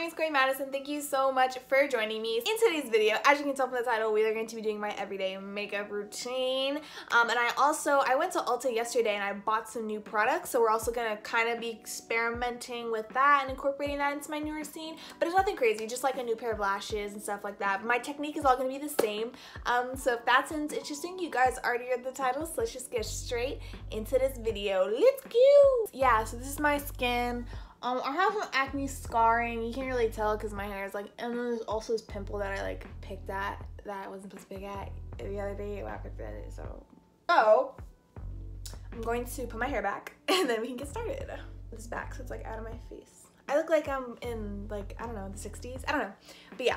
name is Madison. Thank you so much for joining me. In today's video, as you can tell from the title, we are going to be doing my everyday makeup routine. And I went to Ulta yesterday and I bought some new products, so we're also gonna kind of be experimenting with that and incorporating that into my new routine. But it's nothing crazy, just like a new pair of lashes and stuff like that. My technique is all gonna be the same. So if that sounds interesting, you guys already read the title, so let's just get straight into this video. Let's go! Yeah, so this is my skin. I have some acne scarring. You can't really tell because my hair is like, and then there's also this pimple that I like picked at that I wasn't supposed to pick at the other day when I picked at it. So I'm going to put my hair back and then we can get started. This back so it's like out of my face. I look like I'm in like, I don't know, the 60s. I don't know, but yeah.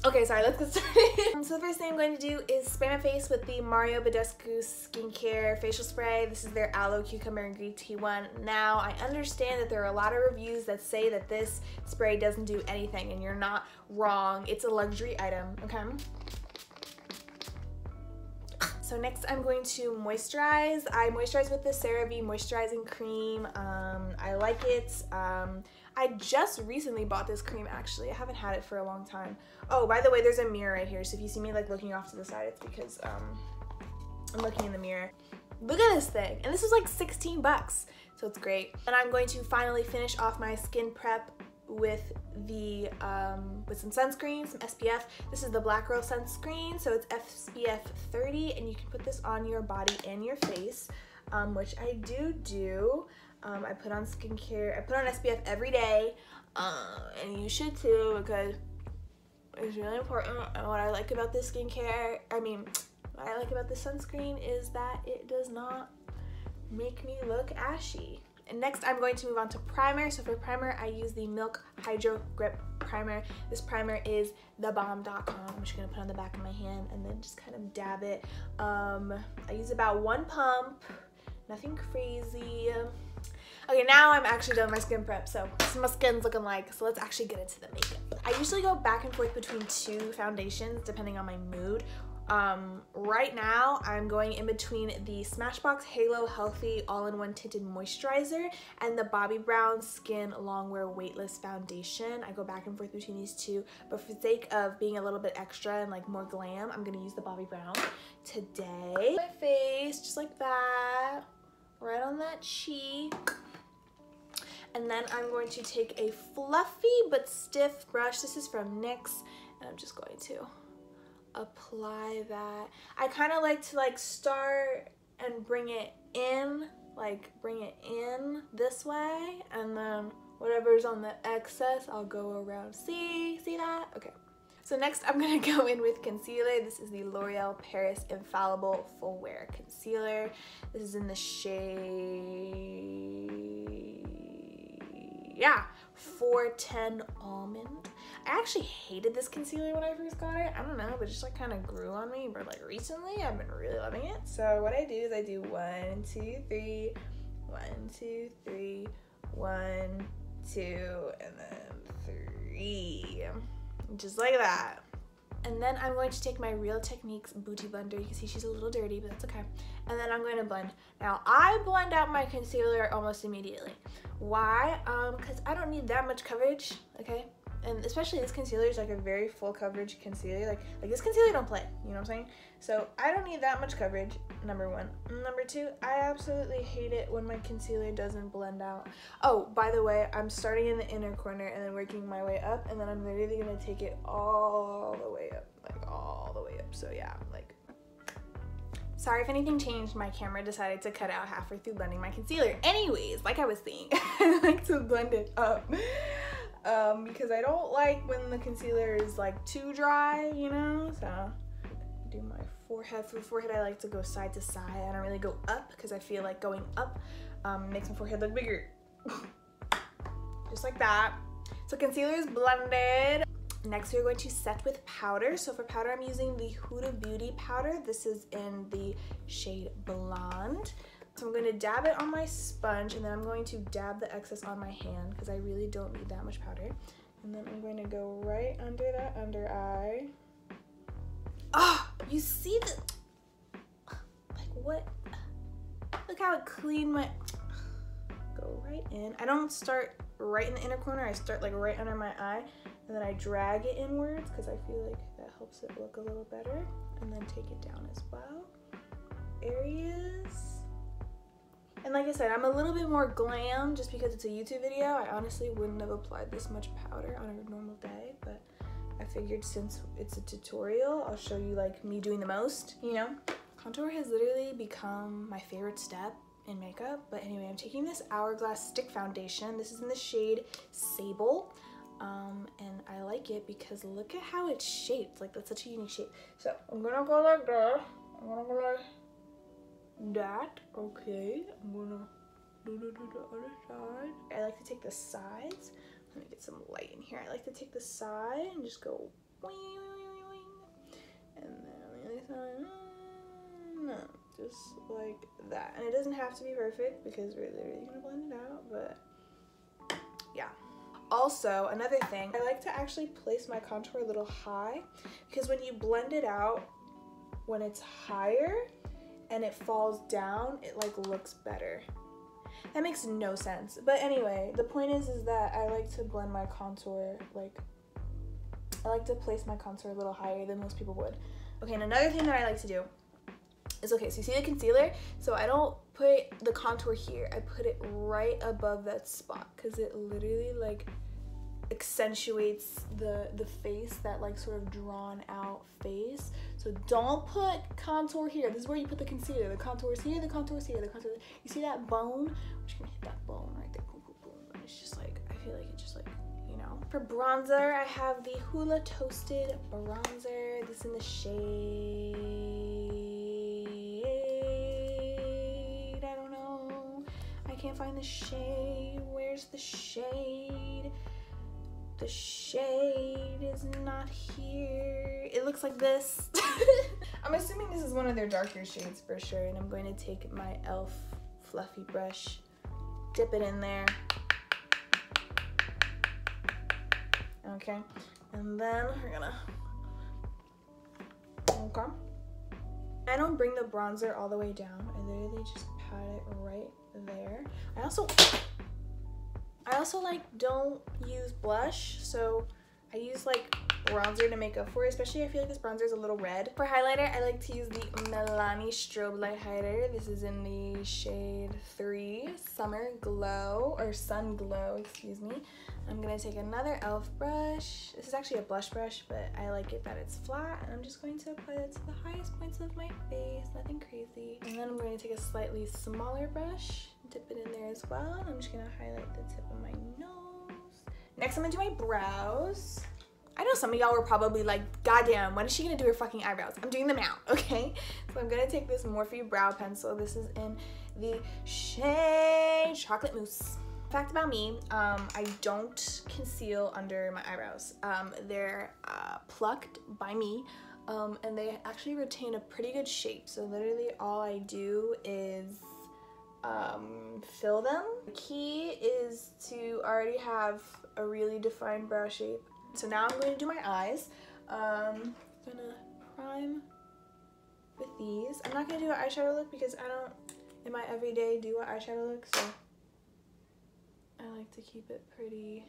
Okay, sorry, let's get started. So the first thing I'm going to do is spray my face with the Mario Badescu Skincare Facial Spray. This is their Aloe Cucumber and Green Tea one. Now, I understand that there are a lot of reviews that say that this spray doesn't do anything, and you're not wrong. It's a luxury item, okay? So next I'm going to moisturize. I moisturize with the CeraVe Moisturizing Cream. I like it. I just recently bought this cream actually. I haven't had it for a long time. Oh, by the way, there's a mirror right here. So if you see me like looking off to the side, it's because I'm looking in the mirror. Look at this thing. And this was like 16 bucks. So it's great. And I'm going to finally finish off my skin prep with the with some sunscreen, some SPF. This is the Black Girl sunscreen, so it's SPF 30, and you can put this on your body and your face, which I do. I put on skincare. I put on SPF every day, and you should too because it's really important. And what I like about this skincare, what I like about this sunscreen is that it does not make me look ashy. And next I'm going to move on to primer. So for primer, I use the Milk Hydro Grip Primer. This primer is thebomb.com. I'm just gonna put it on the back of my hand and then just kind of dab it. I use about 1 pump, nothing crazy. Okay, now I'm actually done with my skin prep, so this is what my skin's looking like. So let's actually get into the makeup. I usually go back and forth between 2 foundations depending on my mood. Right now I'm going in between the Smashbox Halo Healthy All-in-One Tinted Moisturizer and the Bobbi Brown Skin Longwear Weightless Foundation. I go back and forth between these 2, but for the sake of being a little bit extra and like more glam, I'm gonna use the Bobbi Brown today. My face, just like that, right on that cheek. And then I'm going to take a fluffy but stiff brush. This is from NYX, and I'm just going to apply that. I kind of like to start and bring it in, this way, and then whatever's on the excess I'll go around. See that? Okay. So next I'm gonna go in with concealer. This is the L'Oreal Paris Infallible Full Wear Concealer. This is in the shade, yeah, 410 Almond. I actually hated this concealer when I first got it. I don't know, but it just like kind of grew on me. But like recently, I've been really loving it. So what I do is I do 1, 2, 3, 1, 2, 3, 1, 2, and then 3, just like that. And then I'm going to take my Real Techniques Booty Blender. You can see she's a little dirty, but that's okay. And then I'm going to blend. Now, I blend out my concealer almost immediately. Why? Because I don't need that much coverage, okay? And especially this concealer is like a very full coverage concealer. Like this concealer don't play, you know what I'm saying? So I don't need that much coverage, number 1. Number 2, I absolutely hate it when my concealer doesn't blend out. Oh, by the way, I'm starting in the inner corner and then working my way up, and then I'm literally gonna take it all the way up, like all the way up. So yeah, like, sorry if anything changed. My camera decided to cut out halfway through blending my concealer. Anyways, like I was saying, I like to blend it up. Because I don't like when the concealer is like too dry, you know? So I do my forehead. For the forehead, I like to go side to side. I don't really go up because I feel like going up makes my forehead look bigger. Just like that. So concealer is blended. Next, we're going to set with powder. So for powder, I'm using the Huda Beauty powder. This is in the shade Blonde. So I'm going to dab it on my sponge, and then I'm going to dab the excess on my hand because I really don't need that much powder. And then I'm going to go right under that under eye. Oh, you see the, like what? Look how it cleaned my, go right in. I don't start right in the inner corner. I start like right under my eye, and then I drag it inwards because I feel like that helps it look a little better. And then take it down as well. Areas. And like I said, I'm a little bit more glam just because it's a YouTube video. I honestly wouldn't have applied this much powder on a normal day, but I figured since it's a tutorial, I'll show you like me doing the most, you know? Contour has literally become my favorite step in makeup. But anyway, I'm taking this Hourglass Stick Foundation. This is in the shade Sable. And I like it because look at how it's shaped. Like, that's such a unique shape. So I'm gonna go like that. I'm gonna go like that. Okay, I'm gonna do the other side. I like to take the sides. Let me get some light in here. I like to take the side and just go wing, wing, wing, and then on the other side, no, just like that. And it doesn't have to be perfect because we're literally gonna blend it out, but yeah. Also, another thing, I like to actually place my contour a little high because when you blend it out, when it's higher and it falls down, it like looks better. That makes no sense. But anyway, the point is that I like to blend my contour, like, I like to place my contour a little higher than most people would. Okay, and another thing that I like to do is, okay, so you see the concealer? So I don't put the contour here. I put it right above that spot because it literally like accentuates the face, that like sort of drawn out face. So don't put contour here. This is where you put the concealer. The contour is here, the contour is here, the contour. You see that bone? I'm just gonna hit that bone right there. Boom, boom, boom. And it's just like, I feel like it's just like, you know. For bronzer, I have the Hoola Toasted Bronzer. This is in the shade, I don't know. I can't find the shade. Where's the shade? The shade is not here. It looks like this. I'm assuming this is one of their darker shades for sure, and I'm going to take my e.l.f. fluffy brush, dip it in there. Okay, and then we're gonna, okay. I don't bring the bronzer all the way down. I literally just pat it right there. I also like don't use blush, so I use like bronzer to make up for it, especially I feel like this bronzer is a little red. For highlighter, I like to use the Milani Strobe Light Highlighter. This is in the shade 3, Summer Glow, or Sun Glow, excuse me. I'm gonna take another e.l.f. brush. This is actually a blush brush, but I like it that it's flat, and I'm just going to apply that to the highest points of my face, nothing crazy. And then I'm going to take a slightly smaller brush, dip it in there as well, and I'm just gonna highlight the tip of my nose. Next, I'm gonna do my brows. I know some of y'all were probably like, goddamn, when is she gonna do her fucking eyebrows? I'm doing them now, okay? So I'm gonna take this Morphe brow pencil. This is in the shade Chocolate Mousse. Fact about me, I don't conceal under my eyebrows. They're plucked by me, and they actually retain a pretty good shape. So literally all I do is fill them. The key is to already have a really defined brow shape. So now I'm going to do my eyes. I'm gonna prime with these. I'm not gonna do an eyeshadow look because I don't, in my everyday, do an eyeshadow look, so I like to keep it pretty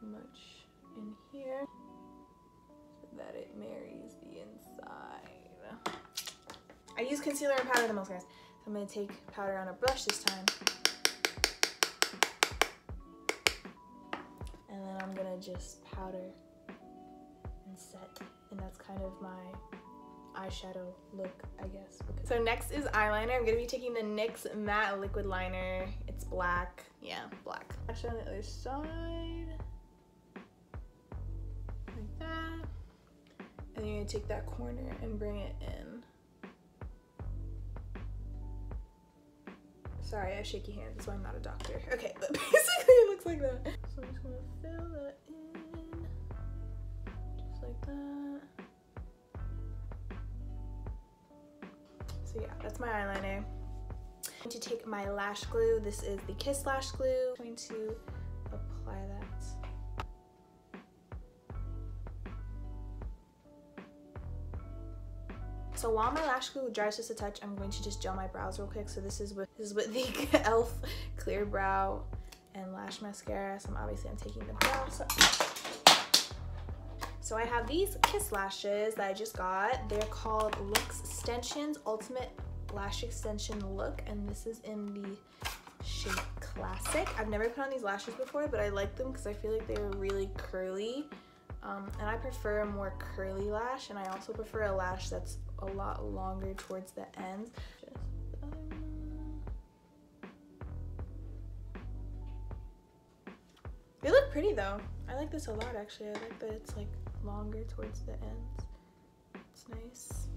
much in here so that it marries the inside. I use concealer and powder the most, guys. So I'm gonna take powder on a brush this time. And then I'm gonna just powder and set. And that's kind of my eyeshadow look, I guess. So next is eyeliner. I'm gonna be taking the NYX Matte Liquid Liner. It's black. Yeah, black. Actually on the other side. Like that. And you're gonna take that corner and bring it in. Sorry, I have shaky hands, that's why I'm not a doctor. Okay, but basically it looks like that. So I'm just gonna fill that in, just like that. So yeah, that's my eyeliner. I'm going to take my lash glue. This is the Kiss Lash Glue. I'm going to apply that. So while my lash glue dries just a touch, I'm going to just gel my brows real quick. So this is with the e.l.f. Clear Brow and lash mascara. So I'm taking them down. So I have these Kiss lashes that I just got. They're called Lux Extensions Ultimate Lash Extension Look, and this is in the shade Classic. I've never put on these lashes before, but I like them because I feel like they're really curly. And I prefer a more curly lash, and I also prefer a lash that's a lot longer towards the ends. They look pretty though. I like this a lot actually. I like that it's like longer towards the ends. It's nice.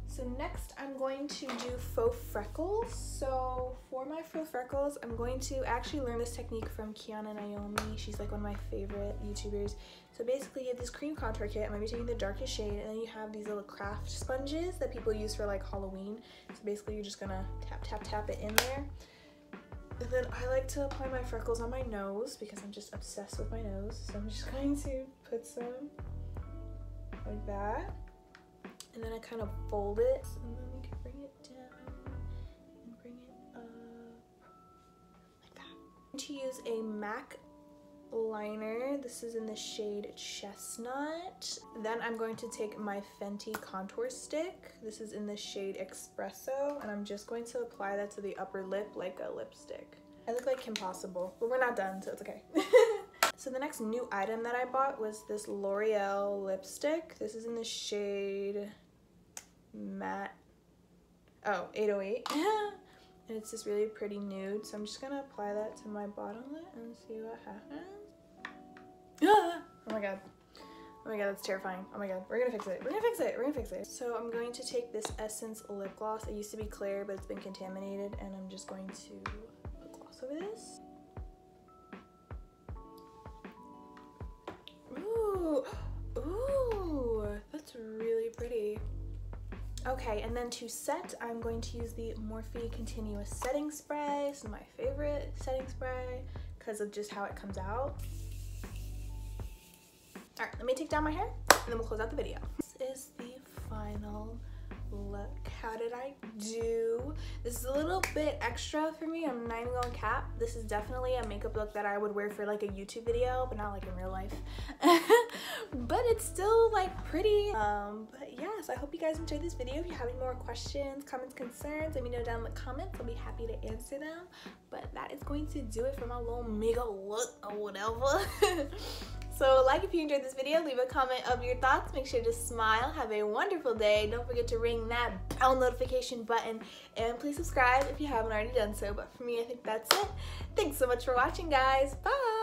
So next I'm going to do Faux Freckles. So for my Faux Freckles, I'm going to actually learn this technique from Kiana Naomi. She's like one of my favorite YouTubers. So basically you have this cream contour kit. I'm going to be taking the darkest shade, and then you have these little craft sponges that people use for like Halloween. So basically you're just going to tap, tap, tap it in there. And then I like to apply my freckles on my nose because I'm just obsessed with my nose. So I'm just going to put some like that. And then I kind of fold it. And then we can bring it down and bring it up like that. I'm going to use a MAC liner. This is in the shade Chestnut. Then I'm going to take my Fenty contour stick. This is in the shade Espresso, and I'm just going to apply that to the upper lip like a lipstick. I look like Kim Possible, but we're not done, so it's okay. So the next new item that I bought was this L'Oreal lipstick. This is in the shade Matte 808. And it's this really pretty nude, so I'm just gonna apply that to my bottom lip and see what happens. Oh my god. Oh my god, that's terrifying. Oh my god, we're gonna fix it. We're gonna fix it. We're gonna fix it. So I'm going to take this Essence lip gloss. It used to be clear, but it's been contaminated, and I'm just going to put gloss over this. Ooh, ooh, that's really pretty. Okay, and then to set, I'm going to use the Morphe Continuous Setting Spray. This is my favorite setting spray because of just how it comes out. All right, let me take down my hair and then we'll close out the video. This is the final look. How did I do? This is a little bit extra for me. I'm not even going to cap. This is definitely a makeup look that I would wear for like a YouTube video, but not like in real life. But it's still like pretty. But yes, I hope you guys enjoyed this video. If you have any more questions, comments, concerns, let me know down in the comments. I'll be happy to answer them. But that is going to do it for my little makeup look or whatever. So like if you enjoyed this video, leave a comment of your thoughts. Make sure to smile. Have a wonderful day. Don't forget to ring that bell notification button. And please subscribe if you haven't already done so. But for me, I think that's it. Thanks so much for watching, guys. Bye!